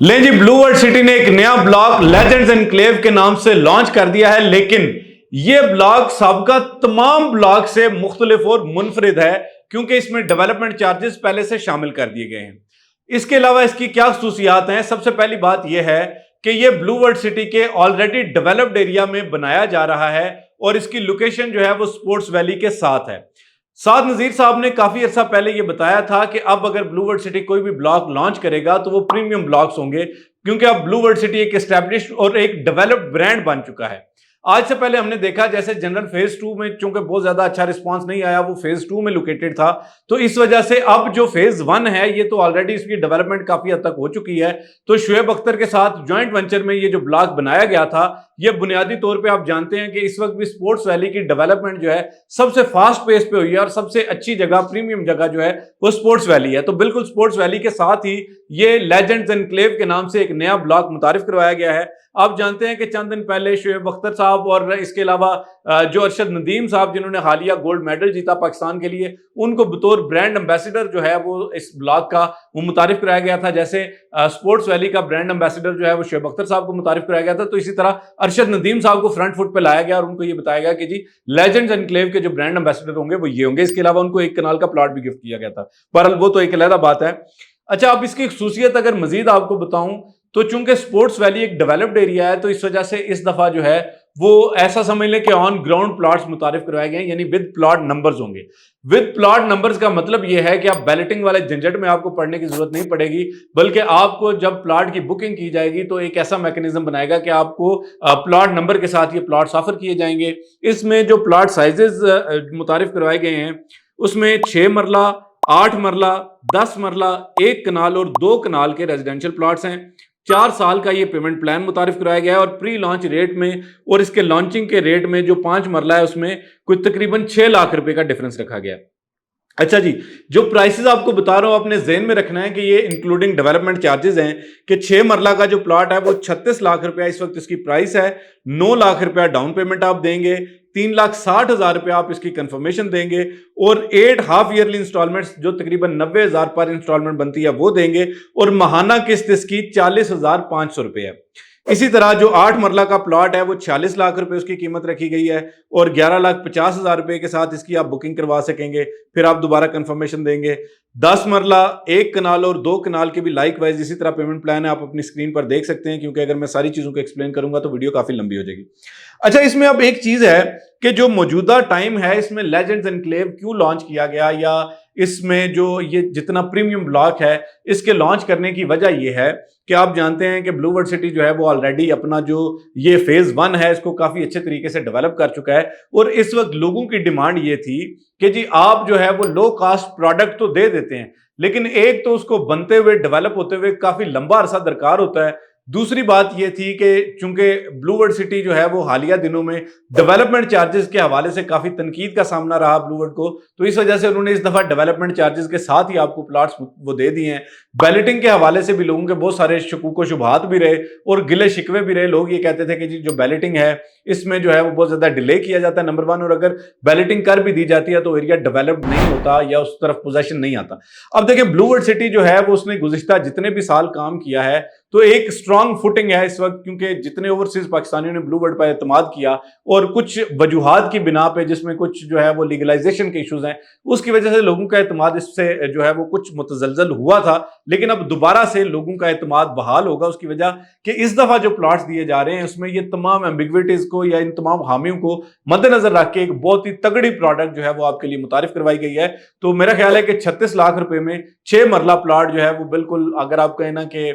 ले जी, blue world city ने एक नया ब्लॉक लेजेंड्स एनक्लेव के नाम से लॉन्च कर दिया है, लेकिन यह ब्लॉक सबका तमाम ब्लॉक से मुख्तलिफ और मुनफरिद है क्योंकि इसमें डेवलपमेंट चार्जेस पहले से शामिल कर दिए गए हैं। इसके अलावा इसकी क्या खसूसियात हैं? सबसे पहली बात यह है कि यह ब्लू वर्ल्ड सिटी के ऑलरेडी डेवलप्ड एरिया में बनाया जा रहा है और इसकी लोकेशन जो है वो स्पोर्ट्स वैली के साथ है। साद नजीर साहब ने काफी अर्सा पहले यह बताया था कि अब अगर ब्लू वर्ल्ड सिटी कोई भी ब्लॉक लॉन्च करेगा तो वो प्रीमियम ब्लॉक्स होंगे, क्योंकि अब ब्लू वर्ल्ड सिटी एक एस्टैब्लिश्ड और एक डेवलप्ड ब्रांड बन चुका है। आज से पहले हमने देखा जैसे जनरल फेज 2 में चूंकि बहुत ज्यादा अच्छा रिस्पांस नहीं आया, वो फेज 2 में लोकेटेड था, तो इस वजह से अब जो फेज 1 है ये तो ऑलरेडी इसकी डेवलपमेंट काफी हद तक हो चुकी है। तो शुएब अख्तर के साथ ज्वाइंट वेंचर में ये जो ब्लॉक बनाया गया था, ये बुनियादी तौर पे आप जानते हैं कि इस वक्त भी स्पोर्ट्स वैली की डेवलपमेंट जो है सबसे फास्ट पेस पे हुई है और सबसे अच्छी जगह, प्रीमियम जगह जो है वो स्पोर्ट्स वैली है। तो बिल्कुल स्पोर्ट्स वैली के साथ ही ये लेजेंड्स एनक्लेव के नाम से एक नया ब्लॉक मुतारिफ करवाया गया है। आप जानते हैं कि चंद दिन पहले शुएब अख्तर साहब और इसके अलावा जो अरशद नदीम साहब, जिन्होंने हालिया गोल्ड मेडल जीता पाकिस्तान के लिए, उनको बतौर ब्रांड एम्बेसडर जो है वो इस ब्लॉक का वो मुतारिफ कराया गया था। जैसे स्पोर्ट्स वैली का ब्रांड एम्बेसडर जो है वो शुएब अख्तर साहब को मुतारिफ कराया गया था, तो इसी तरह अरशद नदीम साहब को फ्रंट फुट पे लाया गया और उनको ये बताया गया कि जी लेजेंड्स एनक्लेव के जो ब्रांड एम्बेसडर होंगे वो ये होंगे। इसके अलावा उनको एक कनाल का प्लॉट भी गिफ्ट किया गया था, पर वो तो एक अलग बात है। अच्छा, अब इसकी खसूसियत अगर मजीद आपको बताऊं तो चूंकि स्पोर्ट्स वैली एक डेवलप्ड एरिया है, तो इस वजह से इस दफा जो है वो ऐसा समझ लें कि ऑन ग्राउंड प्लॉट्स मुतारिफ करवाए गए हैं, यानी विद प्लॉट नंबर्स होंगे। विद प्लॉट नंबर्स का मतलब यह है कि आप बैलेटिंग वाले झंझट में आपको पढ़ने की जरूरत नहीं पड़ेगी, बल्कि आपको जब प्लॉट की बुकिंग की जाएगी तो एक ऐसा मैकेनिज्म बनाएगा कि आपको प्लॉट नंबर के साथ ये प्लॉट्स ऑफर किए जाएंगे। इसमें जो प्लॉट साइजेस मुतारिफ करवाए गए हैं उसमें 6 मरला, 8 मरला, 10 मरला, 1 कनाल और 2 कनाल के रेजिडेंशियल प्लॉट्स हैं। 4 साल का ये पेमेंट प्लान मुतारिफ कराया गया है और प्री लॉन्च रेट में और इसके लॉन्चिंग के रेट में जो 5 मरला है उसमें कुछ तकरीबन 6 लाख रुपए का डिफरेंस रखा गया है। अच्छा जी, जो प्राइसेस आपको बता रहा हूं आपने जेहन में रखना है कि ये इंक्लूडिंग डेवलपमेंट चार्जेस हैं कि 6 मरला का जो प्लॉट है वो 36 लाख रुपया इस वक्त इसकी प्राइस है। 9 लाख रुपया डाउन पेमेंट आप देंगे, 3,60,000 रुपया आप इसकी कंफर्मेशन देंगे और 8 हाफ ईयरली इंस्टॉलमेंट्स जो तकरीबन 90,000 पर इंस्टॉलमेंट बनती है वो देंगे और माहाना किस्त इसकी 40,500 रुपये है। इसी तरह जो 8 मरला का प्लॉट है वो 46 लाख रुपए उसकी कीमत रखी गई है और 11,50,000 रुपए के साथ इसकी आप बुकिंग करवा सकेंगे, फिर आप दोबारा कंफर्मेशन देंगे। 10 मरला, 1 कनाल और 2 कनाल के भी लाइक वाइज इसी तरह पेमेंट प्लान है, आप अपनी स्क्रीन पर देख सकते हैं, क्योंकि अगर मैं सारी चीजों को एक्सप्लेन करूंगा तो वीडियो काफी लंबी हो जाएगी। अच्छा, इसमें अब एक चीज है कि जो मौजूदा टाइम है इसमें लेजेंड्स एनक्लेव क्यों लॉन्च किया गया, या इसमें जो ये जितना प्रीमियम ब्लॉक है इसके लॉन्च करने की वजह यह है कि आप जानते हैं कि ब्लू वर्ल्ड सिटी जो है वो ऑलरेडी अपना जो ये फेज 1 है इसको काफी अच्छे तरीके से डेवलप कर चुका है और इस वक्त लोगों की डिमांड ये थी कि जी आप जो है वो लो कास्ट प्रोडक्ट तो दे देते हैं, लेकिन एक तो उसको बनते हुए डेवलप होते हुए काफी लंबा अरसा दरकार होता है। दूसरी बात यह थी कि चूंकि ब्लू वर्ल्ड सिटी जो है वो हालिया दिनों में डेवलपमेंट चार्जेस के हवाले से काफी तनकीद का सामना रहा ब्लू वर्ल्ड को, तो इस वजह से उन्होंने इस दफा डेवलपमेंट चार्जेस के साथ ही आपको प्लॉट्स वो दे दिए हैं। बैलेटिंग के हवाले से भी लोगों के बहुत सारे शकूक व शुबहात भी रहे और गिले शिकवे भी रहे। लोग ये कहते थे कि जी जो बैलेटिंग है इसमें जो है वो बहुत ज्यादा डिले किया जाता है, नंबर 1, और अगर बैलेटिंग कर भी दी जाती है तो एरिया डेवलप्ड नहीं होता या उस तरफ पोजेशन नहीं आता। अब देखिए, ब्लू वर्ल्ड सिटी जो है वो उसने गुज़िश्ता जितने भी साल काम किया है तो एक स्ट्रांग फुटिंग है इस वक्त, क्योंकि जितने ओवरसीज पाकिस्तानियों ने ब्लू वर्ल्ड पर एतमाद किया और कुछ वजूहात की बिना पे, जिसमें कुछ जो है वो लीगलाइजेशन के इश्यूज हैं, उसकी वजह से लोगों का एतमाद इससे जो है वो कुछ मुतजलजल हुआ था, लेकिन अब दोबारा से लोगों का एतमाद बहाल होगा। उसकी वजह कि इस दफा जो प्लॉट्स दिए जा रहे हैं उसमें ये तमाम एम्बिग्विटीज को या इन तमाम हामियों को मद्देनजर रख के एक बहुत ही तगड़ी प्रोडक्ट जो है वो आपके लिए मुतारिफ करवाई गई है। तो मेरा ख्याल है कि 36 लाख रुपए में 6 मरला प्लॉट जो है वो बिल्कुल, अगर आप कहें ना कि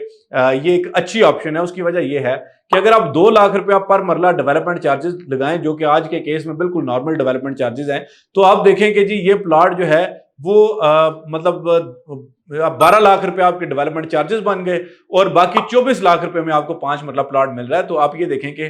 ये एक अच्छी ऑप्शन है, उसकी वजह यह है कि अगर आप 2 लाख रुपया पर मरला डेवलपमेंट चार्जेस लगाएं, जो कि आज के केस में बिल्कुल नॉर्मल डेवलपमेंट चार्जेस हैं, तो आप देखें कि जी ये प्लॉट जो है वो मतलब 12 लाख रुपए आपके डेवलपमेंट चार्जेस बन गए और बाकी 24 लाख रुपए में आपको 5 मरला प्लॉट मिल रहा है। तो आप ये देखें कि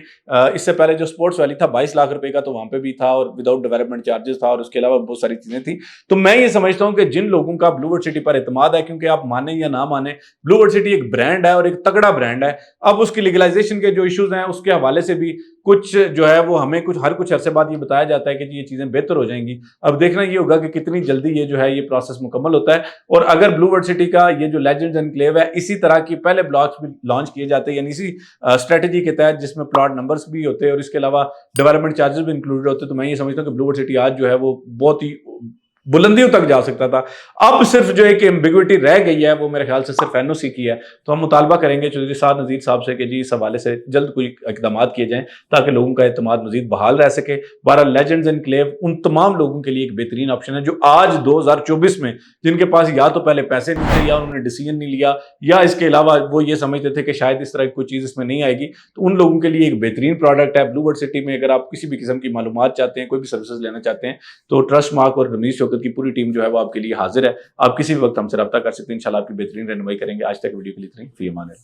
इससे पहले जो स्पोर्ट्स वैली था 22 लाख रुपए का, तो वहां पे भी था और विदाउट डेवलपमेंट चार्जेस था और उसके अलावा बहुत सारी चीजें थी। तो मैं ये समझता हूं कि जिन लोगों का ब्लू वर्ल्ड सिटी पर एतमाद है, क्योंकि आप माने या ना माने ब्लू वर्ल्ड सिटी एक ब्रांड है और एक तगड़ा ब्रांड है। अब उसकी लीगलाइजेशन के जो इश्यूज हैं उसके हवाले से भी कुछ जो है वो हमें हर कुछ अरसे बाद ये बताया जाता है कि ये चीजें बेहतर हो जाएंगी। अब देखना ये होगा कि कितनी जल्दी ये जो है ये प्रोसेस मुकम्मल होता है और अगर ब्लू वर्ड सिटी का ये जो लेजेंड्स एनक्लेव है, इसी तरह की पहले ब्लॉक्स भी लॉन्च किए जाते हैं, यानी इसी स्ट्रेटेजी के तहत, जिसमें प्लॉट नंबर्स भी होते हैं और इसके अलावा डेवलपमेंट चार्जेस भी इंक्लूडेड होते हैं। तो मैं ये समझता हूँ कि ब्लू वर्ड सिटी आज जो है वो बहुत ही बुलंदियों तक जा सकता था। अब सिर्फ जो एक एम्बिग्विटी रह गई है वो मेरे ख्याल से सिर्फ एनओसी की है। तो हम मुतालबा करेंगे चौधरी साद नज़ीर साहब से कि जी इस हवाले से जल्द कोई इकदाम किए जाएं ताकि लोगों का एतमाद मजीद बहाल रह सके। बहरहाल लेजेंड्स एनक्लेव उन तमाम लोगों के लिए एक बेहतरीन ऑप्शन है जो आज 2024 में जिनके पास या तो पहले पैसे नहीं थे, या उन्होंने डिसीजन नहीं लिया, या इसके अलावा वो ये समझते थे कि शायद इस तरह की कोई चीज़ इसमें नहीं आएगी। तो उन लोगों के लिए एक बेहतरीन प्रोडक्ट है ब्लू वर्ड सिटी में। अगर आप किसी भी किस्म की मालूमात चाहते हैं, कोई भी सर्विसेज लेना चाहते हैं, तो ट्रस्ट मार्क और रमीज शौकत की पूरी टीम जो है वो आपके लिए हाजिर है। आप किसी भी वक्त हमसे रब्ता कर सकते हैं, इंशाल्लाह आपकी बेहतरीन रहनुमाई करेंगे। आज तक वीडियो के लिए इतना ही। फी अमान है।